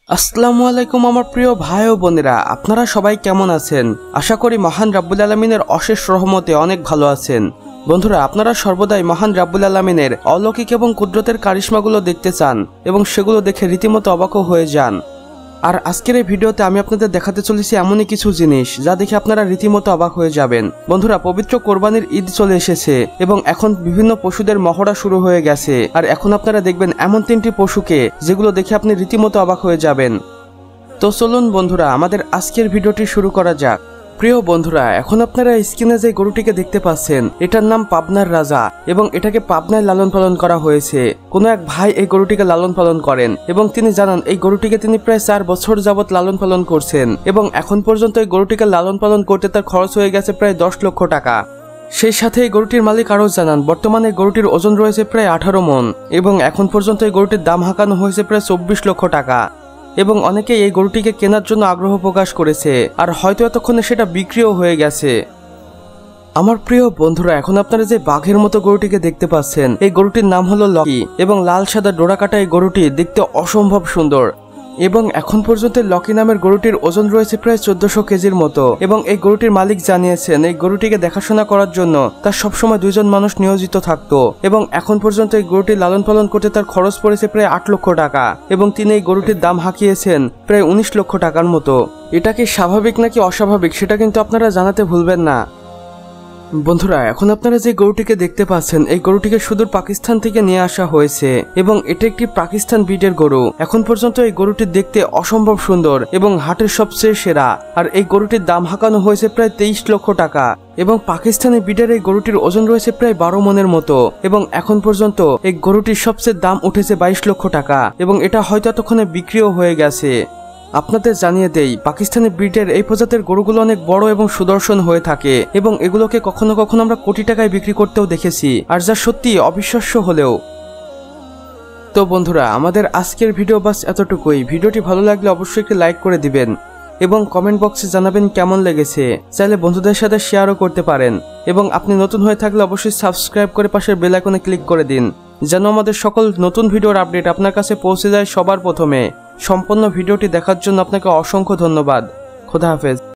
আসসালামু আলাইকুম আমার প্রিয় ভাই ও বোনেরা, আপনারা সবাই কেমন আছেন? আশা করি মহান রাব্বুল আলামিনের অশেষ রহমতে অনেক ভালো আছেন। বন্ধুরা, আপনারা সর্বদাই মহান রাব্বুল আলামিনের অলৌকিক এবং কুদরতের কারিশমাগুলো দেখতে চান এবং সেগুলো দেখে রীতিমতো অবাকও হয়ে যান। আর আজকের এই ভিডিওতে আমি আপনাদের দেখাতে চলেছি এমনই কিছু জিনিস যা দেখে আপনারা রীতিমতো অবাক হয়ে যাবেন। বন্ধুরা, পবিত্র কোরবানির ঈদ চলে এসেছে এবং এখন বিভিন্ন পশুদের মহড়া শুরু হয়ে গেছে। আর এখন আপনারা দেখবেন এমন 3টি পশুকে যেগুলো দেখে আপনি রীতিমতো অবাক হয়ে যাবেন। তো চলুন বন্ধুরা, আমাদের আজকের ভিডিওটি শুরু করা যাক। প্রিয় বন্ধুরা, এখন আপনারা স্ক্রিনে যে গরুটিকে দেখতে পাচ্ছেন এটার নাম পাবনার রাজা এবং এটাকে পাবনায় লালন পালন করা হয়েছে। কোনো এক ভাই এই গরুটিকে লালন পালন করেন এবং তিনি জানান এই গরুটিকে তিনি প্রায় 4 বছর যাবত লালন পালন করছেন এবং এখন পর্যন্ত এই গরুটিকে লালন পালন করতে তার খরচ হয়ে গেছে প্রায় 10 লক্ষ টাকা। সেই সাথে এই গরুটির মালিক আরও জানান বর্তমানে গরুটির ওজন রয়েছে প্রায় 18 মণ এবং এখন পর্যন্ত এই গরুটির দাম হাঁকানো হয়েছে প্রায় 24 লক্ষ টাকা এবং অনেকেই এই গরুটিকে কেনার জন্য আগ্রহ প্রকাশ করেছে আর হয়তো এতক্ষণে সেটা বিক্রিও হয়ে গেছে। আমার প্রিয় বন্ধুরা, এখন আপনারা যে বাঘের মতো গরুটিকে দেখতে পাচ্ছেন এই গরুটির নাম হলো লকি এবং লাল সাদা ডোরা কাটা এই গরুটি দেখতে অসম্ভব সুন্দর এবং এখন পর্যন্ত লকি নামের গরুটির ওজন রয়েছে প্রায় 1400 কেজির মতো এবং এই গরুটির মালিক জানিয়েছেন এই গরুটিকে দেখাশোনা করার জন্য তার সবসময় 2 জন মানুষ নিয়োজিত থাকতো এবং এখন পর্যন্ত এই গরুটি লালন পালন করতে তার খরচ পড়েছে প্রায় 8 লক্ষ টাকা এবং তিনি এই গরুটির দাম হাঁকিয়েছেন প্রায় 19 লক্ষ টাকার মতো। এটা কি স্বাভাবিক নাকি অস্বাভাবিক সেটা কিন্তু আপনারা জানাতে ভুলবেন না। বন্ধুরা, এখন আপনারা যে গরুটিকে দেখতে পাচ্ছেন এই গরুটিকে সুদূর পাকিস্তান থেকে নিয়ে আসা হয়েছে এবং এটা একটি পাকিস্তান ব্রিডের গরু। এখন পর্যন্ত এই গরুটি দেখতে অসম্ভব সুন্দর এবং হাটের সবচেয়ে সেরা আর এই গরুটির দাম হাঁকানো হয়েছে প্রায় 23 লক্ষ টাকা এবং পাকিস্তানি ব্রিডের এই গরুটির ওজন রয়েছে প্রায় 12 মণের মতো এবং এখন পর্যন্ত এই গরুটির সবচেয়ে দাম উঠেছে 22 লক্ষ টাকা এবং এটা হয়তো এতক্ষণে বিক্রিও হয়ে গেছে। আপনাদের জানিয়ে দেই, পাকিস্তানি ব্রিডের এই প্রজাতির গরুগুলো অনেক বড় এবং সুদর্শন হয়ে থাকে এবং এগুলোকে কখনো কখনো আমরা কোটি টাকায় বিক্রি করতেও দেখেছি আর যা সত্যি অবিশ্বাস্য হলেও। তো বন্ধুরা, আমাদের আজকের ভিডিও বাস এতটুকুই। ভিডিওটি ভালো লাগলে অবশ্যই একটি লাইক করে দিবেন এবং কমেন্ট বক্সে জানাবেন কেমন লেগেছে। চাইলে বন্ধুদের সাথে শেয়ারও করতে পারেন এবং আপনি নতুন হয়ে থাকলে অবশ্যই সাবস্ক্রাইব করে পাশের বেল আইকনে ক্লিক করে দিন যেন আমাদের সকল নতুন ভিডিওর আপডেট আপনার কাছে পৌঁছে যায় সবার প্রথমে। সম্পূর্ণ ভিডিওটি দেখার জন্য আপনাকে অসংখ্য ধন্যবাদ। খোদা হাফেজ।